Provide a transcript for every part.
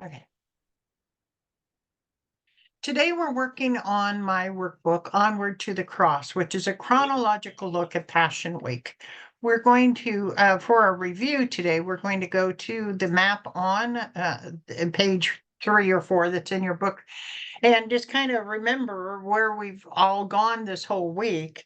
Okay. Today we're working on my workbook, Onward to the Cross, which is a chronological look at Passion Week. We're going to, for our review today, we're going to go to the map on page 3 or 4 that's in your book and just kind of remember where we've all gone this whole week.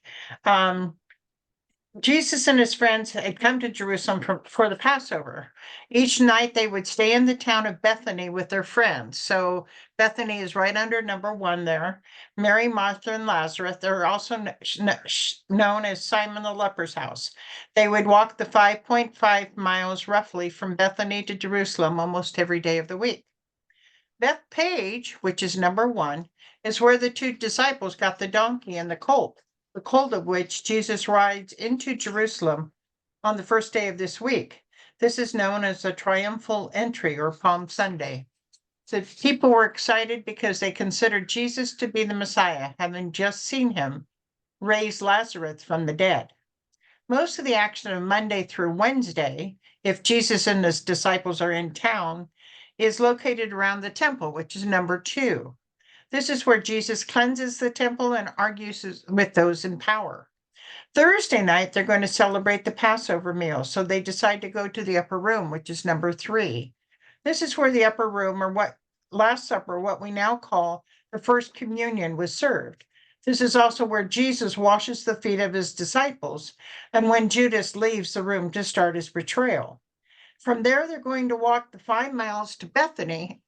Jesus and his friends had come to Jerusalem for the Passover. Each night they would stay in the town of Bethany with their friends. So Bethany is right under number 1 there. Mary, Martha, and Lazarus. They're also known as Simon the leper's house. They would walk the 5.5 miles roughly from Bethany to Jerusalem almost every day of the week. Bethpage, which is number 1, is where the 2 disciples got the donkey and the colt of which Jesus rides into Jerusalem on the first day of this week. This is known as the triumphal entry or Palm Sunday. So people were excited because they considered Jesus to be the Messiah, having just seen him raise Lazarus from the dead. Most of the action of Monday through Wednesday, if Jesus and his disciples are in town, is located around the temple, which is number 2. This is where Jesus cleanses the temple and argues with those in power. Thursday night, they're going to celebrate the Passover meal, so they decide to go to the upper room, which is number 3. This is where the upper room, or what Last Supper, what we now call the First Communion, was served. This is also where Jesus washes the feet of his disciples, and when Judas leaves the room to start his betrayal. From there, they're going to walk the 5 miles to Bethany,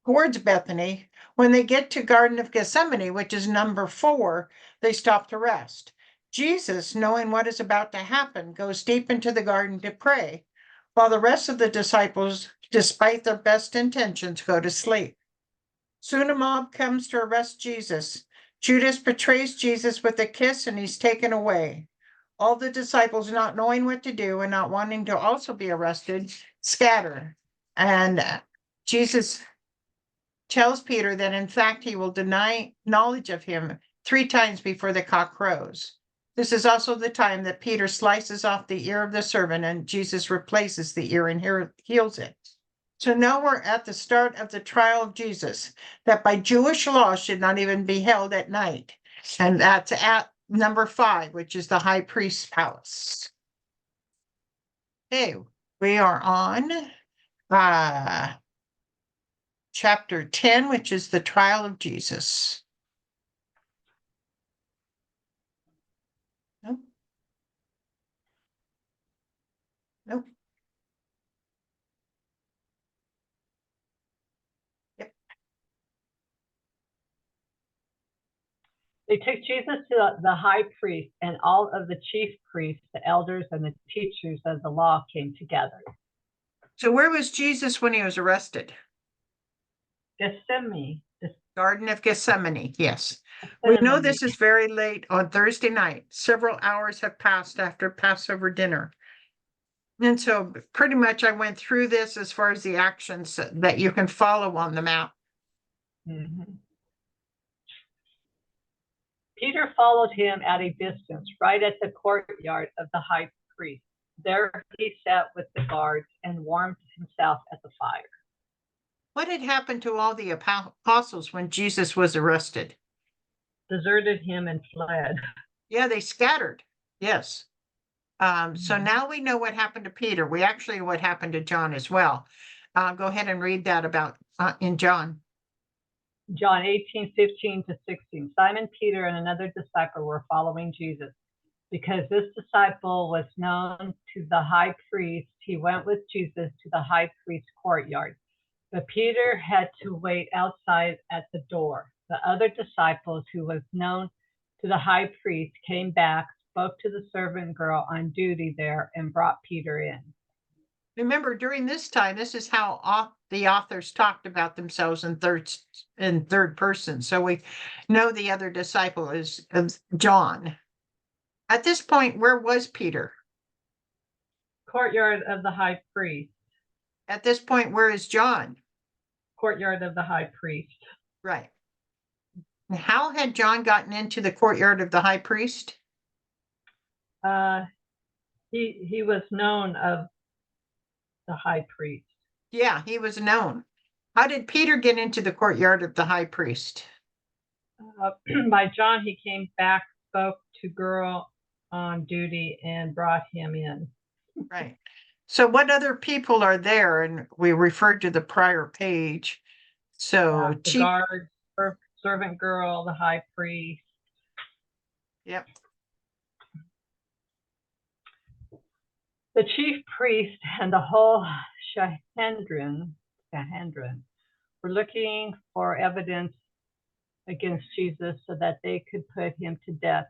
towards Bethany. When they get to Garden of Gethsemane, which is number 4, they stop to rest. Jesus, knowing what is about to happen, goes deep into the garden to pray, while the rest of the disciples, despite their best intentions, go to sleep. Soon a mob comes to arrest Jesus. Judas betrays Jesus with a kiss and he's taken away. All the disciples, not knowing what to do and not wanting to also be arrested, scatter. And Jesus tells Peter that in fact he will deny knowledge of him 3 times before the cock crows. This is also the time that Peter slices off the ear of the servant and Jesus replaces the ear and heals it. So now we're at the start of the trial of Jesus, that by Jewish law should not even be held at night. And that's at number 5, which is the high priest's palace. Okay, we are on chapter 10, which is the trial of Jesus. Nope. Nope. Yep. They took Jesus to the high priest, and all of the chief priests, the elders, and the teachers of the law came together. So where was Jesus when he was arrested? Gethsemane. Garden of Gethsemane, yes. We know this is very late on Thursday night. Several hours have passed after Passover dinner. And so pretty much I went through this as far as the actions that you can follow on the map. Mm-hmm. Peter followed him at a distance, right at the courtyard of the high priest. There he sat with the guards and warmed himself at the fire. What had happened to all the apostles when Jesus was arrested? Deserted him and fled. Yeah, they scattered. Yes. So now we know what happened to Peter. We actually know what happened to John as well. Go ahead and read that about in John. John 18:15-16. Simon Peter and another disciple were following Jesus. Because this disciple was known to the high priest, he went with Jesus to the high priest's courtyard. But Peter had to wait outside at the door. The other disciples, who was known to the high priest, came back, spoke to the servant girl on duty there, and brought Peter in. Remember, during this time, this is how the authors talked about themselves in third person. So we know the other disciple is John. At this point, where was Peter? Courtyard of the high priest. At this point, where is John? Courtyard of the high priest. Right. How had John gotten into the courtyard of the high priest? He was known of the high priest. Yeah, he was known. How did Peter get into the courtyard of the high priest? By John, he came back, spoke to girl on duty, and brought him in. Right. So what other people are there? And we referred to the prior page. So The chief, guards, servant girl, the high priest. yep. The chief priest and the whole Sanhedrin were looking for evidence against Jesus so that they could put him to death,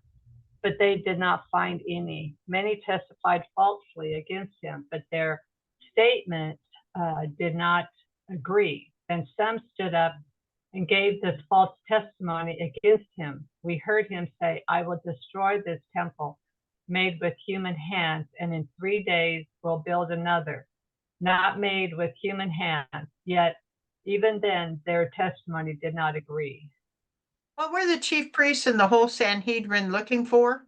but they did not find any. Many testified falsely against him, but their statement did not agree. And some stood up and gave this false testimony against him. We heard him say, I will destroy this temple made with human hands, and in 3 days will build another, not made with human hands. Yet even then their testimony did not agree. What were the chief priests and the whole Sanhedrin looking for?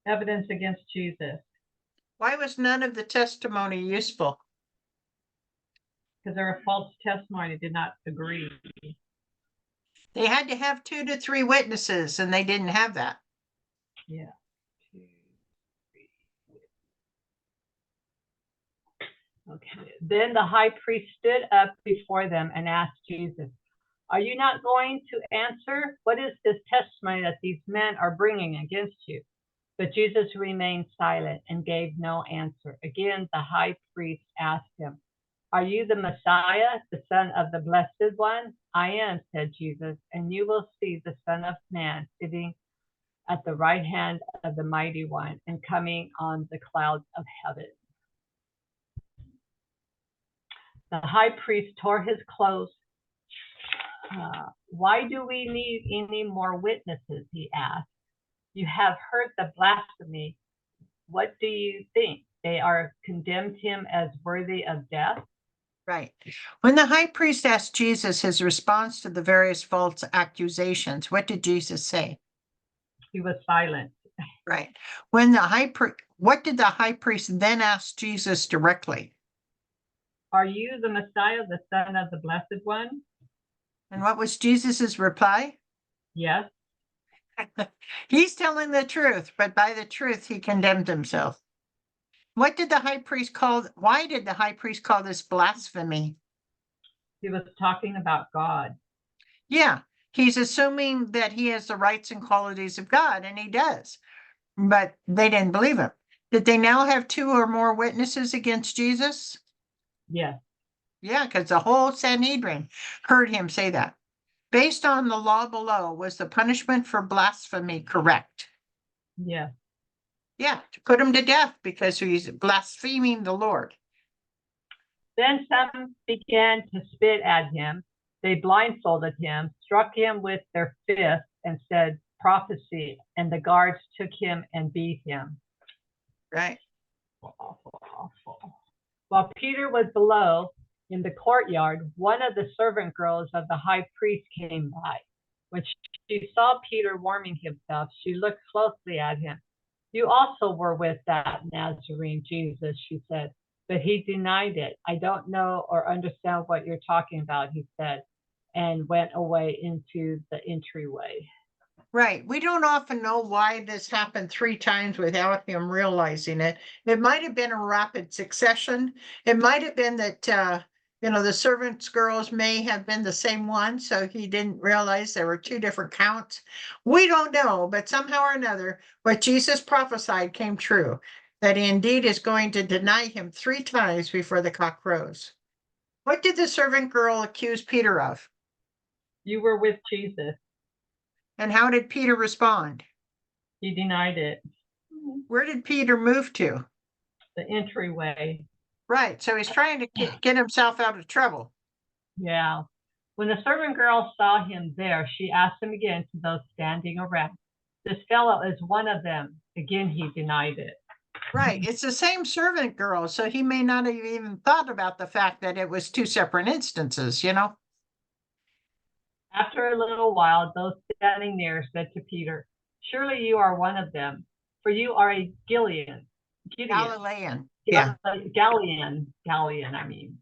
Evidence against Jesus. Why was none of the testimony useful? Because their false testimony did not agree. They had to have 2 to 3 witnesses, and they didn't have that. Yeah. 2, 3. Okay. Then the high priest stood up before them and asked Jesus, are you not going to answer? What is this testimony that these men are bringing against you? But Jesus remained silent and gave no answer. Again, the high priest asked him, are you the Messiah, the Son of the Blessed One? I am, said Jesus, and you will see the Son of Man sitting at the right hand of the Mighty One and coming on the clouds of heaven. The high priest tore his clothes. Why do we need any more witnesses? He asked. You have heard the blasphemy. What do you think? They are condemned him as worthy of death? Right. When the high priest asked Jesus his response to the various false accusations, what did Jesus say? He was silent. Right. When what did the high priest then ask Jesus directly? Are you the Messiah, the Son of the Blessed One? And what was Jesus's reply? Yes. He's telling the truth, but by the truth he condemned himself. Why did the high priest call this blasphemy? He was talking about God. Yeah, he's assuming that he has the rights and qualities of God, and he does. But they didn't believe him. Did they now have 2 or more witnesses against Jesus? Yes. Yeah, because the whole Sanhedrin heard him say that. Based on the law below, was the punishment for blasphemy correct? Yes. Yeah, to put him to death because he's blaspheming the Lord. Then some began to spit at him. They blindfolded him, struck him with their fists, and said, prophecy. And the guards took him and beat him. Right. Awful. While Peter was below in the courtyard, one of the servant girls of the high priest came by. When she saw Peter warming himself, she looked closely at him. You also were with that Nazarene Jesus, she said. But he denied it. I don't know or understand what you're talking about, he said, and went away into the entryway. Right. We don't often know why this happened 3 times without him realizing it. It might have been a rapid succession. It might have been that, the servants' girls may have been the same one, so he didn't realize there were 2 different counts. We don't know, but somehow or another, what Jesus prophesied came true, that he indeed is going to deny him 3 times before the cock crows. What did the servant girl accuse Peter of? You were with Jesus. And how did Peter respond? He denied it. Where did Peter move to? The entryway. Right. So he's trying to get himself out of trouble. Yeah. When the servant girl saw him there, she asked him again to those standing around, this fellow is one of them. Again, he denied it. Right. It's the same servant girl. So he may not have even thought about the fact that it was 2 separate instances, After a little while, those standing near said to Peter, surely you are one of them, for you are a Gideon. Galilean. Yeah. Galilean, I mean.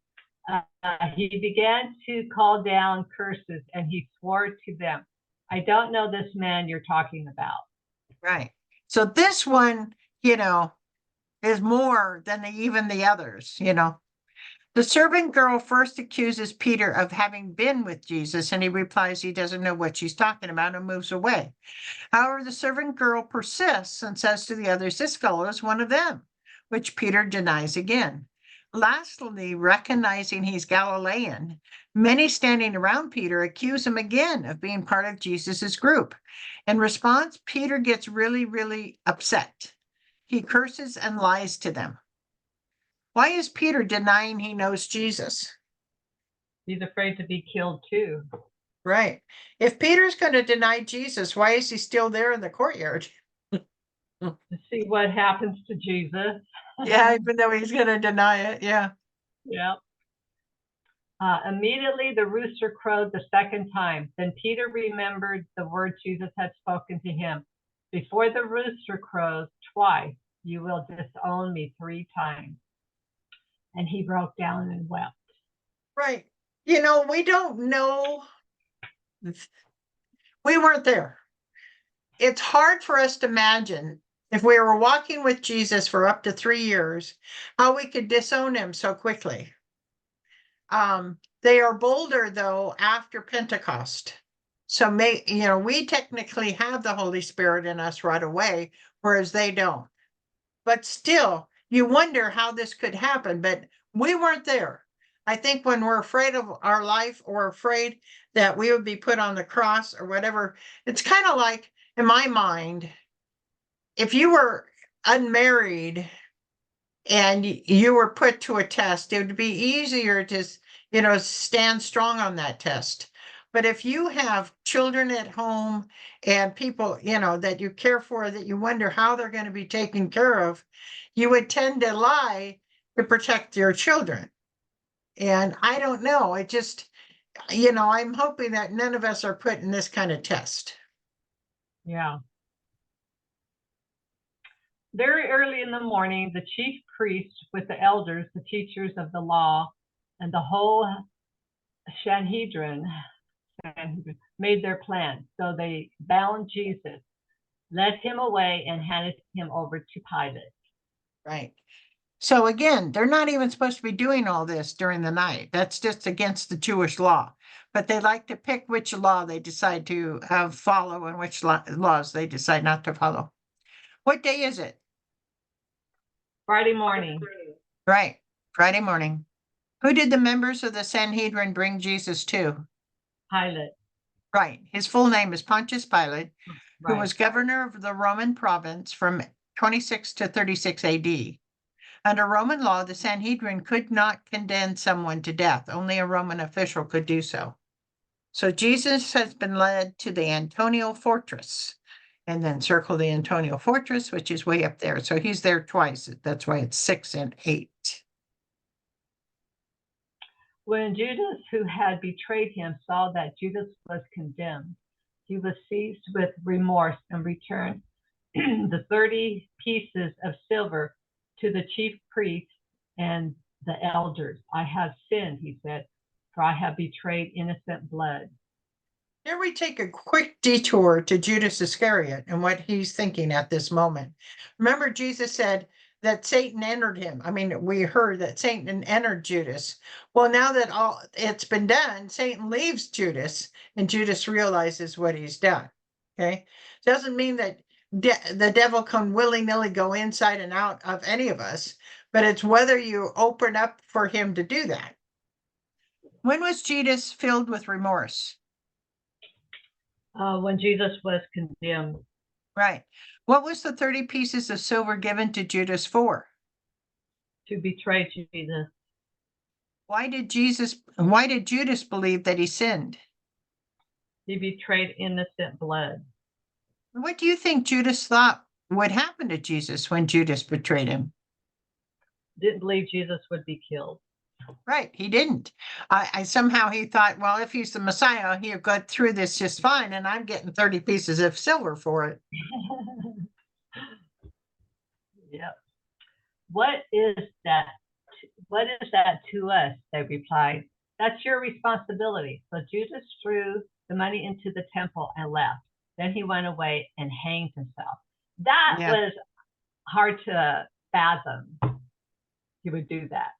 He began to call down curses, and he swore to them, I don't know this man you're talking about. Right. So this one, is more than even the others, The servant girl first accuses Peter of having been with Jesus, and he replies he doesn't know what she's talking about and moves away. However, the servant girl persists and says to the others, this fellow is one of them, which Peter denies again. Lastly, recognizing he's Galilean, many standing around Peter accuse him again of being part of Jesus's group. In response, Peter gets really, really upset. He curses and lies to them. Why is Peter denying he knows Jesus? He's afraid to be killed too. Right. If Peter's going to deny Jesus, why is he still there in the courtyard? To see what happens to Jesus. Yeah, even though he's going to deny it. Yeah. Yeah. Immediately the rooster crowed the second time. Then Peter remembered the words Jesus had spoken to him. Before the rooster crows twice, you will disown me 3 times. And he broke down and wept. Right. We don't know. We weren't there. It's hard for us to imagine if we were walking with Jesus for up to 3 years, how we could disown him so quickly. They are bolder though after Pentecost. So we technically have the Holy Spirit in us right away, whereas they don't. But still, you wonder how this could happen, but we weren't there. I think when we're afraid of our life or afraid that we would be put on the cross or whatever, it's kind of like, in my mind, if you were unmarried and you were put to a test, it would be easier to, stand strong on that test. But if you have children at home and people, that you care for, that you wonder how they're going to be taken care of, you would tend to lie to protect your children. And I don't know. It just, I'm hoping that none of us are put in this kind of test. Yeah. Very early in the morning, the chief priest with the elders, the teachers of the law, and the whole Sanhedrin made their plan. So they bound Jesus, led him away, and handed him over to Pilate. Right. So again, they're not even supposed to be doing all this during the night. That's just against the Jewish law. But they like to pick which law they decide to follow and which laws they decide not to follow. What day is it? Friday morning. Right. Friday morning. Who did the members of the Sanhedrin bring Jesus to? Pilate. Right. His full name is Pontius Pilate, who Right. was governor of the Roman province from 26 to 36 AD. Under Roman law, the Sanhedrin could not condemn someone to death. Only a Roman official could do so. So Jesus has been led to the Antonio Fortress, and then circle the Antonio Fortress, which is way up there. So he's there twice. That's why it's 6 and 8. When Judas, who had betrayed him, saw that Judas was condemned, he was seized with remorse and returned the 30 pieces of silver to the chief priests and the elders. I have sinned, he said, for I have betrayed innocent blood. Here we take a quick detour to Judas Iscariot and what he's thinking at this moment. Remember, Jesus said that Satan entered him. I mean, we heard that Satan entered Judas. Well, now that all it's been done, Satan leaves Judas and Judas realizes what he's done. Okay. Doesn't mean that the devil can willy-nilly go inside and out of any of us, but it's whether you open up for him to do that. When was Judas filled with remorse? When Jesus was condemned. Right. What was the 30 pieces of silver given to Judas for? To betray Jesus. Why did Judas believe that he sinned? He betrayed innocent blood. What do you think Judas thought would happen to Jesus when Judas betrayed him? Didn't believe Jesus would be killed. Right, he didn't. I somehow he thought, well, if he's the Messiah, he'll go through this just fine, and I'm getting 30 pieces of silver for it. Yep. What is that What is that to us? They replied. That's your responsibility. So Judas threw the money into the temple and left. Then he went away and hanged himself. That Yeah. was hard to fathom. He would do that.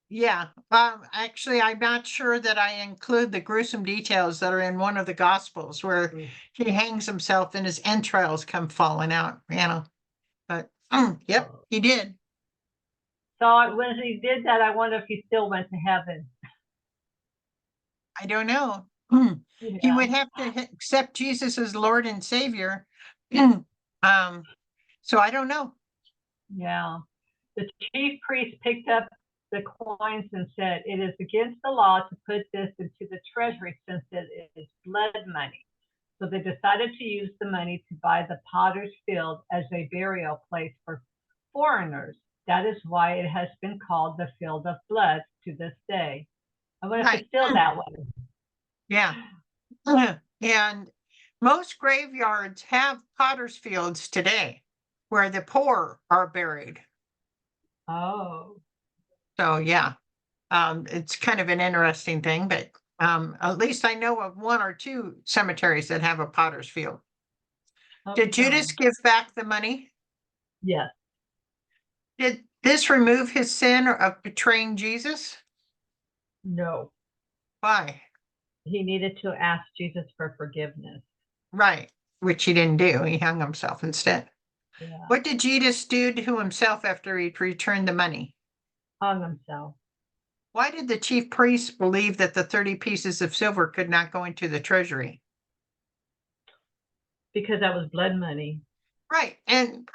Yeah. Actually, I'm not sure that I include the gruesome details that are in one of the Gospels where he hangs himself and his entrails come falling out, But yep, he did. So when he did that, I wonder if he still went to heaven. I don't know. He Yeah. would have to accept Jesus as Lord and Savior. So I don't know. Yeah. The chief priest picked up the coins and said, "It is against the law to put this into the treasury since it is blood money." So they decided to use the money to buy the potter's field as a burial place for foreigners. That is why it has been called the field of blood to this day. I wonder if Right. it's still that way. Yeah. And most graveyards have potter's fields today where the poor are buried. Oh. So yeah, it's kind of an interesting thing, but at least I know of one or two cemeteries that have a potter's field. Did Judas give back the money? Yes. Did this remove his sin of betraying Jesus? No. Why? He needed to ask Jesus for forgiveness. Right, which he didn't do. He hung himself instead. Yeah. What did Judas do to himself after he returned the money? Hung himself. Why did the chief priests believe that the 30 pieces of silver could not go into the treasury? Because that was blood money. Right. And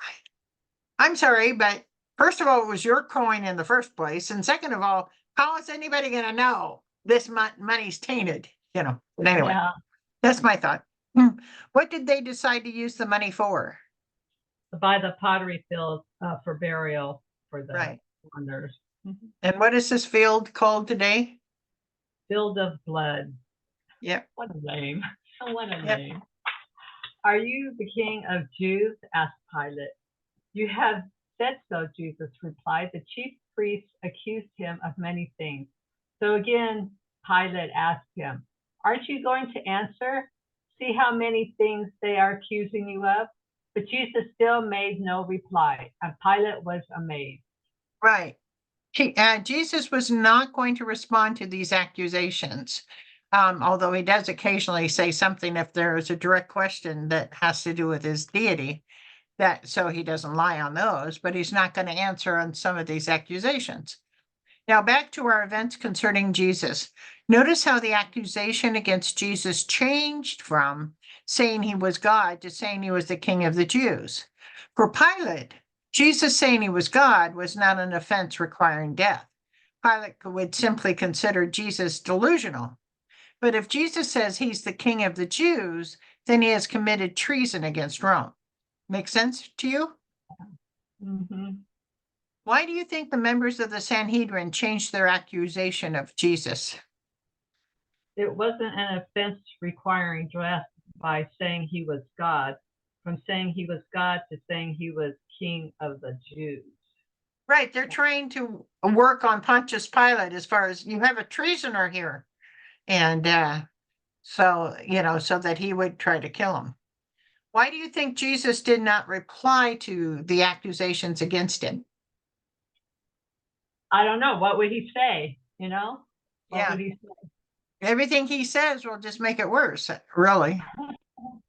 I'm sorry, but first of all, it was your coin in the first place. And second of all, how is anybody going to know this money's tainted? But anyway, Yeah. that's my thought. What did they decide to use the money for? To buy the pottery field for burial for the Right. wonders. And what is this field called today? Field of blood. Yep. What a name. What a Yep. name. Are you the king of Jews? Asked Pilate. You have said so, Jesus replied. The chief priests accused him of many things. So again, Pilate asked him, aren't you going to answer? See how many things they are accusing you of? But Jesus still made no reply, and Pilate was amazed. Right. Jesus was not going to respond to these accusations, although he does occasionally say something if there is a direct question that has to do with his deity, so he doesn't lie on those, but he's not going to answer on some of these accusations. Now, back to our events concerning Jesus. Notice how the accusation against Jesus changed from saying he was God to saying he was the king of the Jews. For Pilate, Jesus saying he was God was not an offense requiring death. Pilate would simply consider Jesus delusional. But if Jesus says he's the king of the Jews, then he has committed treason against Rome. Make sense to you? Mm-hmm. Why do you think the members of the Sanhedrin changed their accusation of Jesus? It wasn't an offense requiring death by saying he was God, from saying he was God to saying he was king of the Jews. Right, they're trying to work on Pontius Pilate as far as you have a treasoner here. And so that he would try to kill him. Why do you think Jesus did not reply to the accusations against him? I don't know. What would he say? What would he say? Everything he says will just make it worse, really.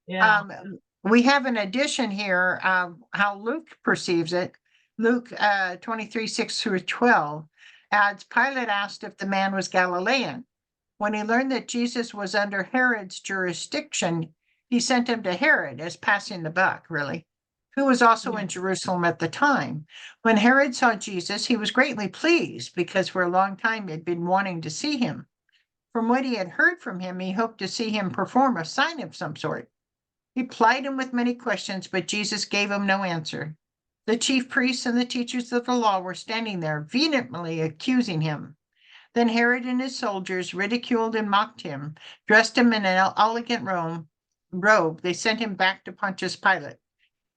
Yeah. We have an addition here of how Luke perceives it. Luke 23, 6 through 12 adds, Pilate asked if the man was Galilean. When he learned that Jesus was under Herod's jurisdiction, he sent him to Herod as passing the buck, really, who was also in Jerusalem at the time. When Herod saw Jesus, he was greatly pleased because for a long time he had been wanting to see him. From what he had heard from him, he hoped to see him perform a sign of some sort. He plied him with many questions, but Jesus gave him no answer. The chief priests and the teachers of the law were standing there, vehemently accusing him. Then Herod and his soldiers ridiculed and mocked him, dressed him in an elegant robe. They sent him back to Pontius Pilate.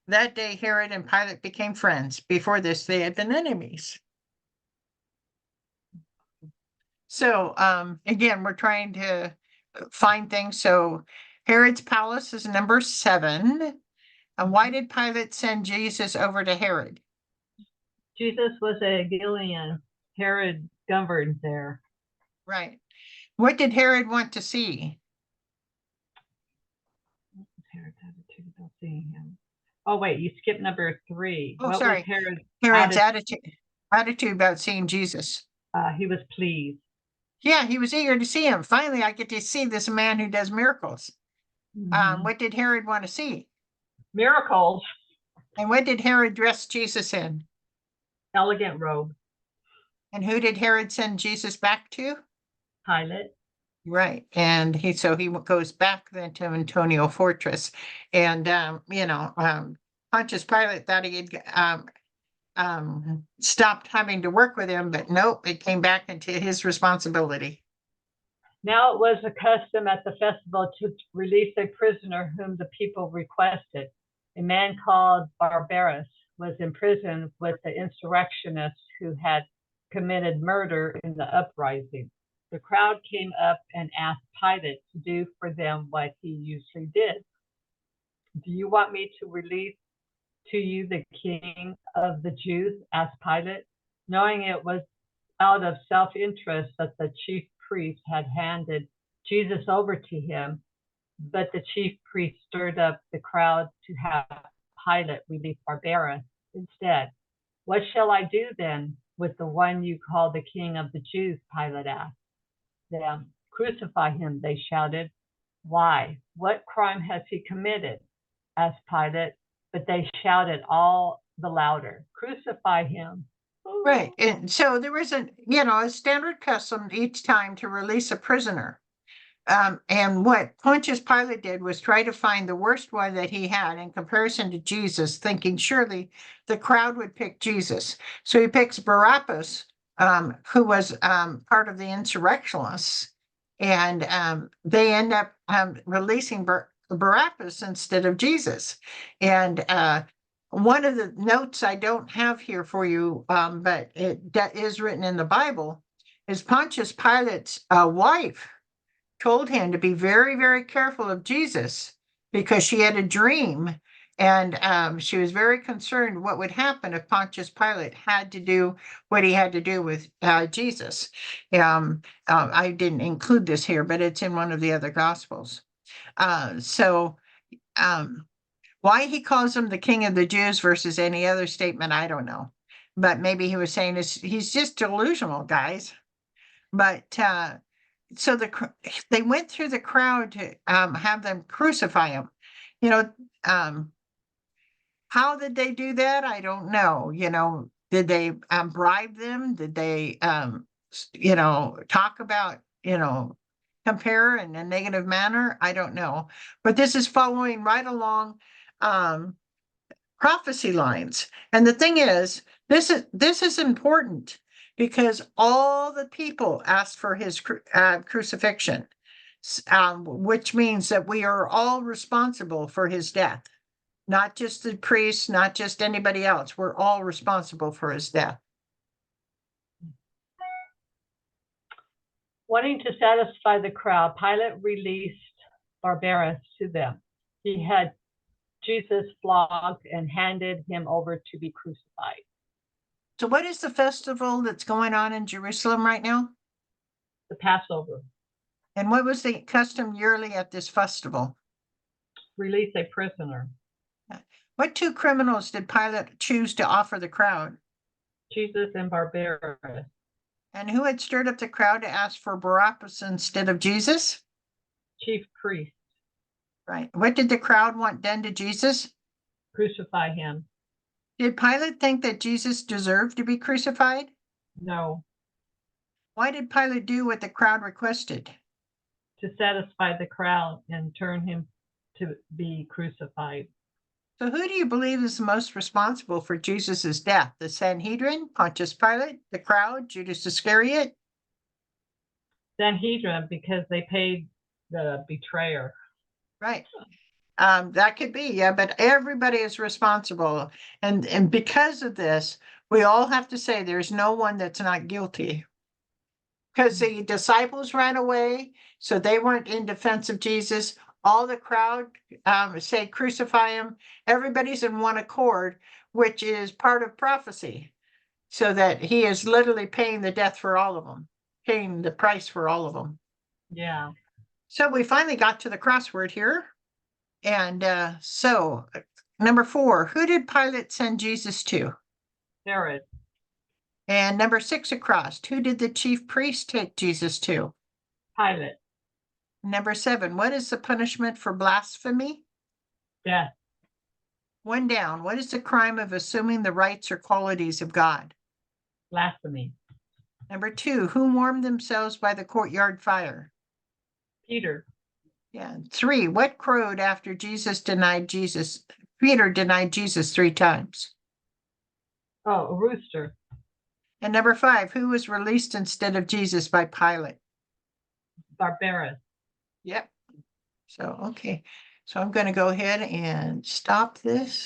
That day, Herod and Pilate became friends. Before this, they had been enemies. So, again, we're trying to find things. So Herod's palace is number 7. And why did Pilate send Jesus over to Herod? Jesus was a Galilean. Herod governed there. Right. What did Herod want to see? Herod's attitude about seeing him. Oh, wait, you skipped number 3. Oh, What sorry. was Herod's Herod's attitude? attitude about seeing Jesus. He was pleased. Yeah, he was eager to see him. Finally, I get to see this man who does miracles. What did Herod want to see? Miracles. And what did Herod dress Jesus in? Elegant robe. And who did Herod send Jesus back to? Pilate. Right. And he goes back then to Antonio Fortress. And Pontius Pilate thought he had stopped having to work with him, but nope, it came back into his responsibility. Now it was a custom at the festival to release a prisoner whom the people requested. A man called Barabbas was in prison with the insurrectionists who had committed murder in the uprising. The crowd came up and asked Pilate to do for them what he usually did. Do you want me to release to you the king of the Jews? Asked Pilate, knowing it was out of self-interest that the chief priest had handed Jesus over to him. But the chief priest stirred up the crowd to have Pilate release Barabbas instead. What shall I do then with the one you call the king of the Jews? Pilate asked them. Crucify him, they shouted. Why? What crime has he committed? Asked Pilate. But they shouted all the louder, crucify him. Right. And so there was a standard custom each time to release a prisoner. And what Pontius Pilate did was try to find the worst one that he had in comparison to Jesus, thinking surely the crowd would pick Jesus. So he picks Barabbas, who was part of the insurrectionists, and they end up releasing Barabbas instead of Jesus. And one of the notes I don't have here for you, but that is written in the Bible, is Pontius Pilate's wife told him to be very, very careful of Jesus because she had a dream, and she was very concerned what would happen if Pontius Pilate had to do what he had to do with Jesus. I didn't include this here, but it's in one of the other Gospels. Why he calls him the King of the Jews versus any other statement, I don't know. But maybe he was saying he's just delusional, guys. But so they went through the crowd to have them crucify him. How did they do that? I don't know. Did they bribe them? Did they talk about compare in a negative manner? I don't know. But this is following right along prophecy lines. And the thing is, this is important because all the people asked for his crucifixion, which means that we are all responsible for his death, not just the priests, not just anybody else. We're all responsible for his death. Wanting to satisfy the crowd, Pilate released Barabbas to them. He had Jesus flogged and handed him over to be crucified. So what is the festival that's going on in Jerusalem right now? The Passover. And what was the custom yearly at this festival? Release a prisoner. What 2 criminals did Pilate choose to offer the crowd? Jesus and Barabbas. And who had stirred up the crowd to ask for Barabbas instead of Jesus? Chief priest. Right. What did the crowd want done to Jesus? Crucify him. Did Pilate think that Jesus deserved to be crucified? No. Why did Pilate do what the crowd requested? To satisfy the crowd and turn him to be crucified. So who do you believe is the most responsible for Jesus's death? The Sanhedrin, Pontius Pilate, the crowd, Judas Iscariot? Sanhedrin, because they paid the betrayer. Right. That could be, yeah, but everybody is responsible. And because of this, we all have to say there's no one that's not guilty. because the disciples ran away, so they weren't in defense of Jesus. All the crowd say crucify him. Everybody's in one accord, which is part of prophecy, so that he is literally paying the death for all of them, paying the price for all of them. Yeah. So we finally got to the crossword here. And so number 4, who did Pilate send Jesus to? Herod. And number 6 across, who did the chief priest take Jesus to? Pilate. Number 7, what is the punishment for blasphemy? Death. 1 down, what is the crime of assuming the rights or qualities of God? Blasphemy. Number 2, who warmed themselves by the courtyard fire? Peter. Yeah. 3, what crowed after Jesus denied Jesus? Peter denied Jesus 3 times. Oh, a rooster. And number 5, who was released instead of Jesus by Pilate? Barabbas. Yep. So, okay. So I'm going to go ahead and stop this.